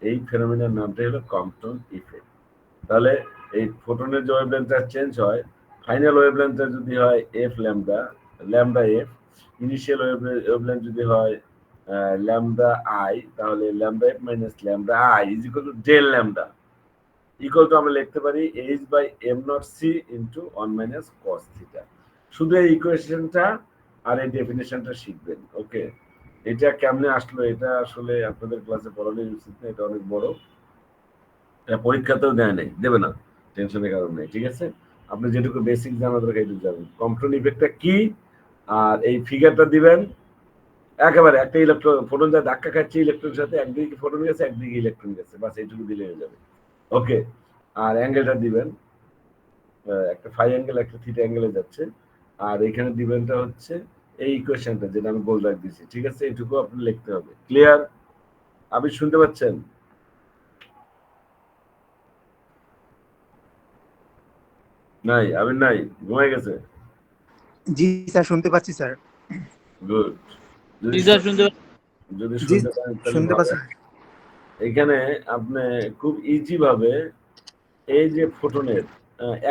এই ফেনোমিনার নামটাই হলো কম্পটন ইফেক্ট। তাহলে এই ফোটনের যে ওয়েভলেন্থটা চেঞ্জ হয়, ফাইনাল ওয়েভলেন্থটা যদি হয় F lambda, lambda F, initial wavelength যদি হয় ল্যামডা আই, তাহলে lambda F minus lambda I is equal to del lambda, equal to আমরা লিখতে পারি H by M not C into 1 minus cos theta. শুধু এই ইকুয়েশনটা আর এই ডেফিনেশনটা শিখবেন, ওকে। এটা কেমনে আসলো এটা আসলে আপনাদের ক্লাসে পড়ানো উচিত না, এটা অনেক বড়, এটা পরীক্ষাতেও দেয় নাই, দেবে না, টেনশনের কারণ নেই, ঠিক আছে। আপনি যেটুকু বেসিক জানা দরকার এটুকু জানেন কম্পটন ইফেক্টটা কি, আর এই ফিগারটা দিবেন একেবারে একটা ইলেকট্রন ফোটন যা ধাক্কা খাচ্ছে ইলেকট্রনের সাথে, একদিকে ফোটন গেছে একদিকে ইলেকট্রন গেছে, বাস এইটুকু দিলে হয়ে যাবে, ওকে। আর অ্যাঙ্গেলটা দিবেন একটা ফাই অ্যাঙ্গেল একটা থিটা অ্যাঙ্গেলে যাচ্ছে, আর এখানে দিবেনটা হচ্ছে এই ইকুয়েশনটা যেটা আমি গোল রাখ দিয়েছি, ঠিক আছে। এইটুকু আপনি লিখতে হবে, ক্লিয়ার? আপনি শুনতে পাচ্ছেন? নাই, আমি নাই, ঘুমাই গেছে। জি স্যার, শুনতে পাচ্ছি স্যার। গুড। যদি জি স্যার, শুনতে যদি জি শুনতে পারেন তাহলে শুনতে ভালো। পাচ্ছি। এখানে আপনি খুব ইজি ভাবে এই যে ফোটনের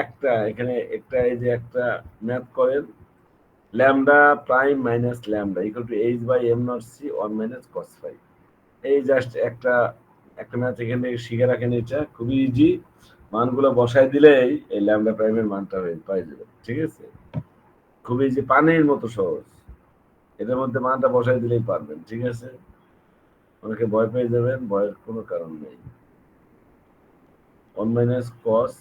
একটা এখানে একটা এই যে একটা ম্যাথ করেন, lambda prime minus lambda equal to H by M not C 1 minus cos phi. এই জাস্ট একটা একটা ম্যাথ এখানে শিখে রাখেন, এটা খুবই ইজি, মানগুলো বসায় দিলেই এই ল্যামডা প্রাইমের মানটা হয়ে পাই যাবেন, ঠিক আছে। খুবই ইজি, পানির মতো সহজ, এটার মধ্যে মানটা বসায় দিলেই পারবেন, ঠিক আছে। অনেকে ভয় পেয়ে যাবেন, ভয়ের কোনো কারণ নেই। 1 minus cos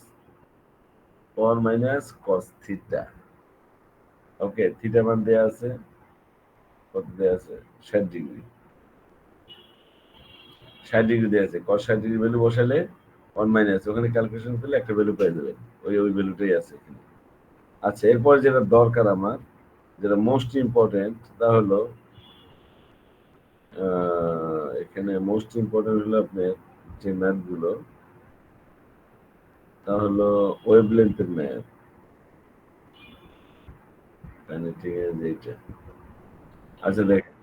1 minus cos theta, okay, theta মান দেয়া আছে, কত দেয়া আছে 60 ডিগ্রি, 60 ডিগ্রি দেয়া আছে, cos 60 ডিগ্রি ভ্যালু বসালে 1 মাইনাস, ওখানে ক্যালকুলেশন করলে একটা ভ্যালু পেয়ে যাবেন, ওই ভ্যালুটাই আছে এখানে। আচ্ছা, এরপর যেটা দরকার আমার, যেটা মোস্ট ইম্পর্টেন্ট, তা হলো এখানে মোস্ট ইম্পর্টেন্ট হলো আপনার যে ম্যাথগুলো, তা হলো ওয়েভলেন্থের ম্যাথ, ঠিক আছে এইটা। আচ্ছা দেখেন,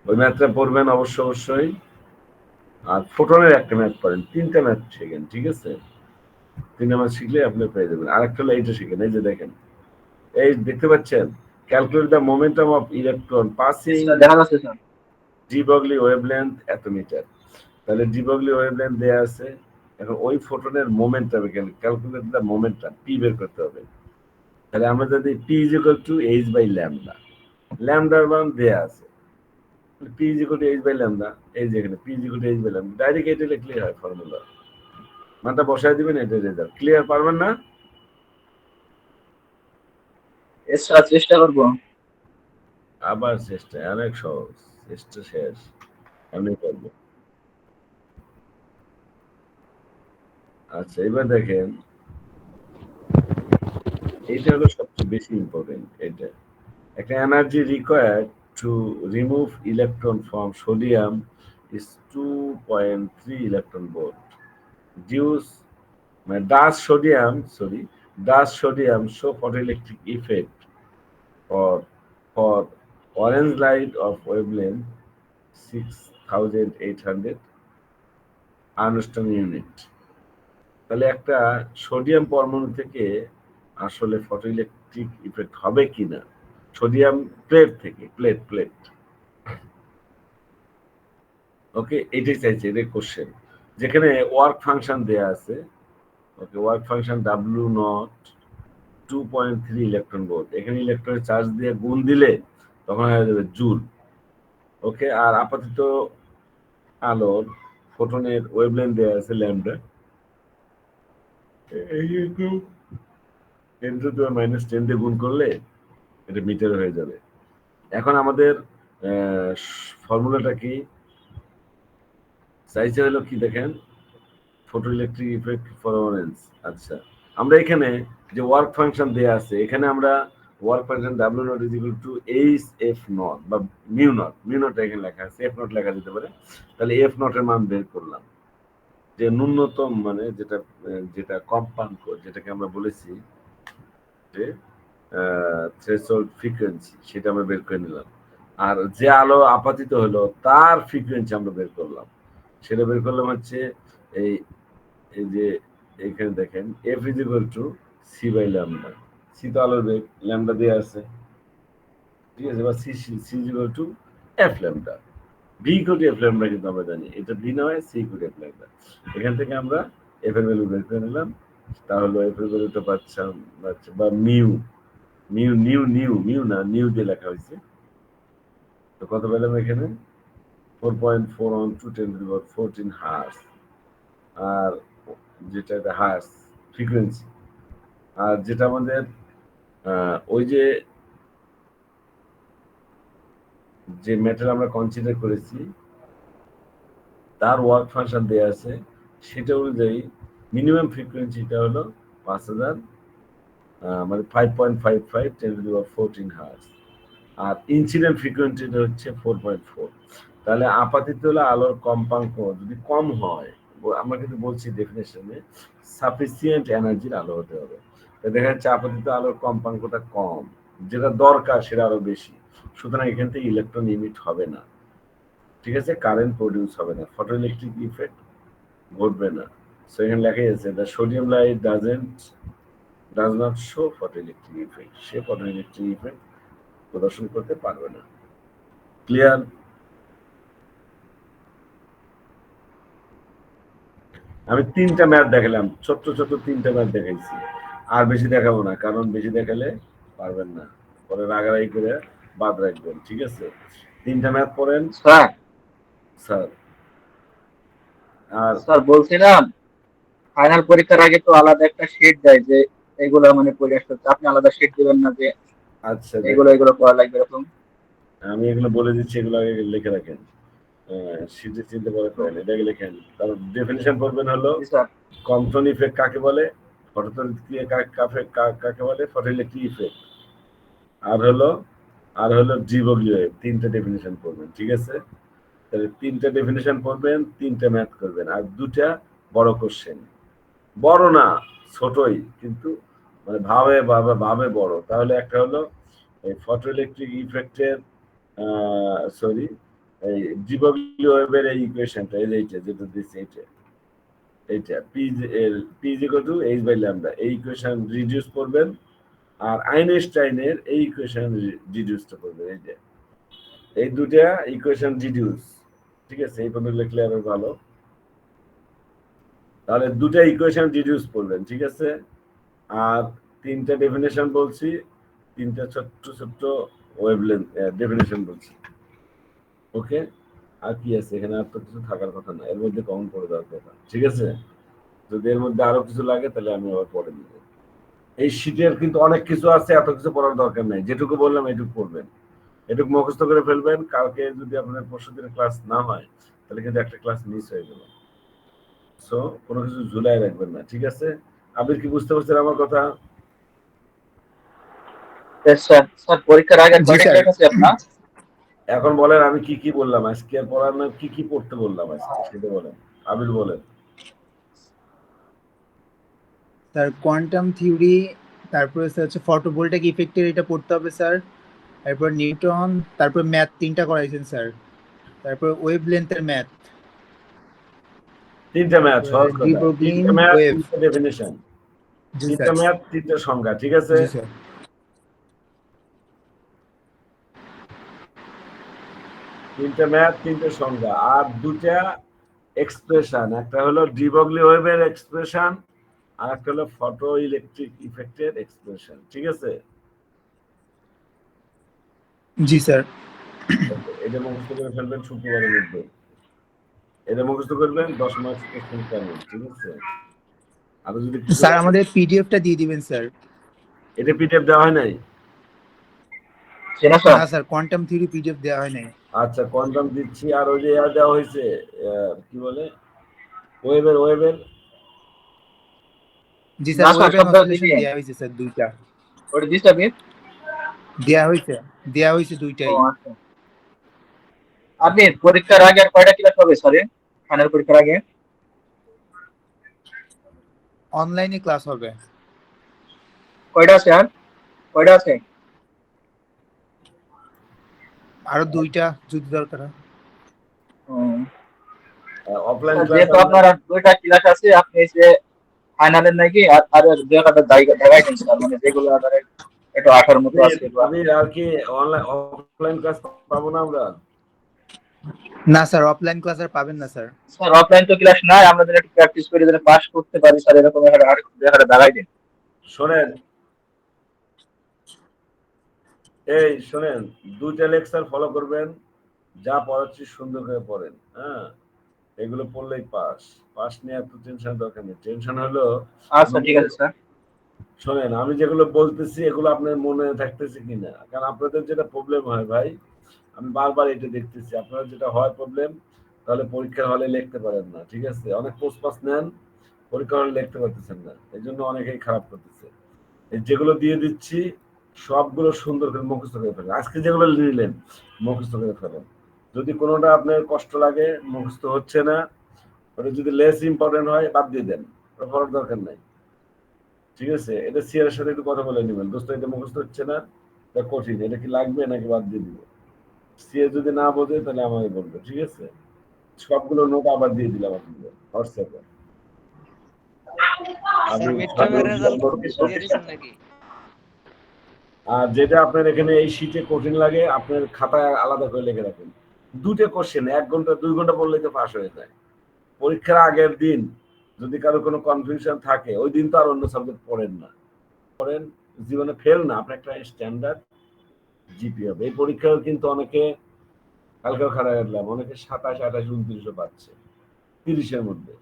ওই ম্যাথটা পড়বেন অবশ্যই, আর ফোটনের একটা ম্যাথ পড়েন, তিনটা ম্যাথ শিখেন, ঠিক আছে। তিনটা ম্যাথ শিখলে আপনি পেয়ে যাবেন। আরেকটা হলো এইটা শিখেন, এই যে দেখেন, এই দেখতে পাচ্ছেন, calculate the momentum of electron passing দেখা যাচ্ছে স্যার। ডি ব্রগলি ওয়েভলেন্থ এত মিটার। তাহলে ডি ব্রগলি ওয়েভলেন্থ দেয়া আছে, এখন ওই ফোটনের momentum calculate the momentum P বের করতে হবে। তাহলে আমরা যদি P is equal to H by lambda, ল্যামডার মান দেয়া আছে, P is equal to H by lambda, এই যে এখানে P is equal to H by lambda, direct এটা লিখলে হয় ফর্মুলা, মানটা বসায় দিবেন, এটা রেজাল্ট। ক্লিয়ার? পারবেন না? এর স্যার চেষ্টা করবো। আবার চেষ্টা, অনেক সহজ, চেষ্টা শেষ, আমি করবো। আচ্ছা, এবার দেখেন, এইটা হলো সবচেয়ে বেশি ইম্পর্টেন্ট। এটা একটা energy required to remove electron from sodium is 2.3 electron volt. Dues does sodium show photoelectric effect for orange light of wavelength 6800 Armstrong unit. তাহলে একটা সোডিয়াম পরমাণু থেকে আসলে ফটোইলেকট্রিক ইফেক্ট হবে কিনা, সোডিয়াম প্লেট থেকে, প্লেট, ওকে, এটাই চাইছে, এটাই কোশ্চেন, যেখানে ওয়ার্ক ফাংশন দেয়া আছে, okay, work function W nought 2.3 electron volt, এখানে ইলেকট্রনের চার্জ দিয়ে গুণ দিলে তখন হয়ে যাবে জুল, ওকে। আর আপাতত আলোর ফোটনের ওয়েভলেন্থ দেয়া আছে ল্যামডা, এই একটু 10⁻⁻10 দিয়ে গুণ করলে এটা মিটার হয়ে যাবে। এখন আমাদের ফর্মুলাটা কি, চাইছে হলো কি দেখেন, photo electric effect for orange. আচ্ছা, আমরা এখানে যে ওয়ার্ক ফাংশন দেয়া আছে, এখানে আমরা work function W not is equal to H F not বা মিউ নট, মিউ নট এখানে লেখা আছে, এফ নট লেখা যেতে পারে। তাহলে এফ নটের মান বের করলাম, যে ন্যূনতম মানে যেটা কম্পাঙ্ক, যেটাকে আমরা বলেছি যে থ্রেশহোল্ড ফ্রিকোয়েন্সি, সেটা আমরা বের করে নিলাম। আর যে আলো আপাতিত হলো তার ফ্রিকোয়েন্সি আমরা বের করলাম, সেটা বের করলাম হচ্ছে এই এই যে এখানে দেখেন F is equal to C by lambda. C তো আলোর বেগ, ল্যামডা দেওয়া আছে, ঠিক আছে। বা C C is equal to F lambda. V কোটি এফ ল্যামডা কিন্তু আমরা জানি, এটা ভি না হয় সি কোটি এফ ল্যামডা। এখান থেকে আমরা এফ এর ভ্যালু বের করে নিলাম, তাহলে এফ এর ভ্যালুটা পাচ্ছিলাম বা mu, mu new new mu না নিউ দিয়ে লেখা হয়েছে। তো কত পেলাম এখানে 4.412 10 to the power 14 হার্জ, আর যেটা এটা হার্জ ফ্রিকোয়েন্সি। আর যেটা আমাদের ওই যে মেটাল আমরা কনসিডার করেছি তার ওয়ার্ক ফাংশন দেয়া আছে, সেটা অনুযায়ী মিনিমাম ফ্রিকোয়েন্সিটা হলো 5000 মানে 5.55 10 to the power 14 হার্জ, আর ইনসিডেন্ট ফ্রিকোয়েন্সিটা হচ্ছে 4.4। তাহলে আপাতিত হলে আলোর কম্পাঙ্ক যদি কম হয়, আমরা কিন্তু বলছি ডেফিনেশনে সাফিসিয়েন্ট এনার্জির আলো হতে হবে। দেখা যাচ্ছে আপাতিত আলোর কম্পাঙ্কটা কম, যেটা দরকার সেটা আরো বেশি, সুতরাং এখান থেকে ইলেকট্রন ইমিট হবে না, ঠিক আছে, কারেন্ট প্রডিউস হবে না, ফটো ইলেকট্রিক ইফেক্ট ঘটবে না। সো এখানে লেখা আছে the sodium light does not show photo electric effect, say photo electric effect প্রদর্শন করতে পারবে না। ক্লিয়ার? আমি 3টা ম্যাথ দেখালাম, ছোট্ট ছোট্ট 3টা ম্যাথ দেখাইছি, আর বেশি দেখাবো না, কারণ বেশি দেখালে পারবেন না, পরে রাগারাগি করে বাদ রাখবেন, ঠিক আছে। 3টা ম্যাথ পড়েন স্যার। স্যার। আর স্যার বলছিলাম ফাইনাল পরীক্ষার আগে তো আলাদা একটা শিট দেয় যে এগুলো মানে পড়ে আসতে হচ্ছে, আপনি আলাদা শিট দিবেন না যে আচ্ছা, এগুলো পড়া লাগবে এরকম? আমি এগুলো বলে দিচ্ছি, এগুলো আগে লিখে রাখেন, শীতে চিন্তা করে করেন, এটাকে লিখেন। তারপর ডেফিনিশন করবেন হলো স্যার কম্পটন ইফেক্ট কাকে বলে, ফটোতন্ত্রীয় কাকে বলে, ফটো ইলেকট্রিক ইফেক্ট, আর হলো ডিব্লিউ, 3টা ডেফিনিশন করবেন, ঠিক আছে। তাহলে 3টা ডেফিনিশন পড়বেন, 3টা ম্যাথ করবেন, আর 2টা বড় কোশ্চেন, বড় না ছোটই, কিন্তু মানে ভাবে বড়। তাহলে একটা হলো এই ফটো ইলেকট্রিক ইফেক্টের সরি এই ডিব্লিউ ওয়েবের এই ইকুয়েশনটা, এইটা যেটা দিচ্ছে, এইটা P is equal to H by lambda, এই ইকুয়েশন রিডিউস করবেন, আর আইনস্টাইনের এই ইকুয়েশন রিডিউসটা করবেন। এই দুটা ইকুয়েশন রিডিউস, ঠিক আছে, এই পর্যন্ত লিখলে আরো ভালো। তাহলে 2টা ইকুয়েশন রিডিউস করবেন, ঠিক আছে। আর 3টা ডেফিনেশন বলছি, 3টা ছোট্ট ছোট্ট ওয়েভলেন্থ ডেফিনেশন বলছি, ওকে। আর কি আছে এখানে, আর তো কিছু থাকার কথা না, এর মধ্যে কমন করে দেওয়ার কথা, ঠিক আছে। যদি এর মধ্যে আরো কিছু লাগে তাহলে আমি আবার পরে দিব। এই শীটের কিন্তু অনেক কিছু আছে, এত কিছু পড়ার দরকার নাই, যেটুকু বললাম এটুকু পড়বেন, এটুকু মুখস্থ করে ফেলবেন। কালকে যদি আপনার পরশু দিনের ক্লাস না হয় তাহলে কিন্তু একটা ক্লাস মিস হয়ে গেল। সো কোনো কিছু ঝুলাই রাখবেন না, ঠিক আছে। আবির কি বুঝতে পারছেন আমার কথা? স্যার স্যার পরীক্ষার আগে কয়টা ক্লাস আছে আপনার? এখন বলেন আমি কি কি বললাম আজকে, আর পড়ার না কি কি পড়তে বললাম আজকে সেটা বলেন, আবির বলেন। স্যার কোয়ান্টাম থিওরি, তারপরে স্যার হচ্ছে ফটোভোল্টাইক ইফেক্টের এটা পড়তে হবে স্যার, তারপর নিউটন, তারপর ম্যাথ 3টা করাইছেন স্যার, তারপর ওয়েভ লেন্থের ম্যাথ, 3টা ম্যাথ, সহজ ডি কথা, ব্রগলিন 3টা ম্যাথ, ওয়েভ। 3টা ডেফিনিশন, জি 3টা স্যার, ম্যাথ, 3টা সংজ্ঞা, ঠিক আছে। জি স্যার। 3টা ম্যাথ, 3টা সংজ্ঞা, আর 2টা এক্সপ্রেশন, একটা হলো ডি ব্রগলি ওয়েভের এক্সপ্রেশন, আর একটা হলো ফটো ইলেকট্রিক ইফেক্টের এক্সপ্রেশন, ঠিক আছে। জি স্যার। এটা মুখস্থ করে ফেলবেন শুক্রবারের মধ্যে, এটা মুখস্থ করবেন 10 মার্কস কোশ্চেন পাবেন, ঠিক আছে। আর যদি কিছু স্যার আমাদের পিডিএফটা দিয়ে দিবেন স্যার। এটা পিডিএফ দেওয়া হয় নাই, চেনা স্যার? না স্যার, কোয়ান্টাম থিওরি পিডিএফ দেওয়া হয় নাই। আচ্ছা কোয়ান্টাম দিচ্ছি, আর ওই যে দেওয়া হয়েছে কি বলে ওয়েবের জি স্যার, না স্যার, ওয়েব সব এন্ড দেওয়া অসিলেশন দিবি, দেয়া হয়েছে স্যার দুইটা। ওটা দিস আমি। দেয়া হয়েছে, দেয়া হয়েছে ও দুইটাই। আচ্ছা। আপনি পরীক্ষার আগে আর কয়টা ক্লাস হবে স্যার? ফাইনাল পরীক্ষার আগে অনলাইনে ক্লাস হবে। কয়টা আছে আর কয়টা আছে? আরো দুইটা যদি দরকার হয়। হুম। অফলাইন স্যার ক্লাস যেহেতু আমরা। আপনার আর দুইটা ক্লাস আছে, আপনি যে ফাইনালের নাকি আর দুই একটা জায়গায় দেন স্যার, মানে যেগুলো ধরেন একটু আঠার মতো আছে বা। আমি আর কি অনলাইন অফলাইন ক্লাস পাবো না আমরা? না স্যার, অফলাইন ক্লাস আর পাবেন না স্যার। স্যার অফলাইন তো ক্লাস নাই, আমরা যেন একটু প্র্যাকটিস করে যেন পাস করতে পারি স্যার, এরকম আর জায়গাটা দাঁড়াই দিন। শোনেন, এই শোনেন, দুইটা লেকচার ফলো করবেন, যা পড়াচ্ছি সুন্দর করে পড়েন, হ্যাঁ, এগুলো পড়লেই পাস। পাস নিয়ে এত টেনশন দরকার নেই। টেনশন হলো আচ্ছা ঠিক আছে স্যার। শোনেন, আমি যেগুলো বলতেছি এগুলো আপনার মনে থাকতেছে কিনা, কারণ আপনাদের যেটা প্রবলেম হয় ভাই, আমি বারবার এটা দেখতেছি, আপনার যেটা হয় প্রবলেম, তাহলে পরীক্ষার হলে লিখতে পারেন না, ঠিক আছে? অনেক পোস্ট পাস নেন, পরীক্ষার হলে লিখতে পারতেছেন না, এই জন্য অনেকেই খারাপ করতেছে। এই যেগুলো দিয়ে দিচ্ছি সবগুলো সুন্দর করে মুখস্থ করে ফেলেন। আজকে যেগুলো নিলেন মুখস্থ করে ফেলেন। যদি কোনোটা আপনার কষ্ট লাগে, মুখস্থ হচ্ছে না, ওটা যদি লেস ইম্পর্টেন্ট হয় বাদ দিয়ে দেন, ওটা পড়ার দরকার নাই, ঠিক আছে? এটা সিয়ারের সাথে একটু কথা বলে নেবেন, দোস্ত এটা মুখস্থ হচ্ছে না, এটা কঠিন, এটা কি লাগবে নাকি বাদ দিয়ে দিব। সিএ যদি না বোঝে তাহলে আমাকে বলবে, ঠিক আছে? সবগুলো নোট আবার দিয়ে দিলাম আপনাদের হোয়াটসঅ্যাপে। আমি স্যার মিড টার্মের সবগুলো রেজাল্ট ওকে দিয়ে ওকে স্যার। দিচ্ছেন নাকি? আর যেটা আপনার এখানে এই শীটে কঠিন লাগে আপনার খাতায় আলাদা করে লিখে রাখেন। দুটো কোশ্চেন 1 ঘন্টা 2 ঘন্টা পড়লেই তো পাস হয়ে যায়। পরীক্ষার আগের দিন যদি কারো কোনো কনফিউশন থাকে, ওই দিন তো আর অন্য সাবজেক্ট পড়েন না, পড়েন, জীবনে ফেল না, আপনার একটা স্ট্যান্ডার্ড জিপি হবে। এই পরীক্ষাও কিন্তু অনেকে কালকেও খারাপ গেলাম, অনেকে 27, 28, 29 পাচ্ছে 30-এর মধ্যে।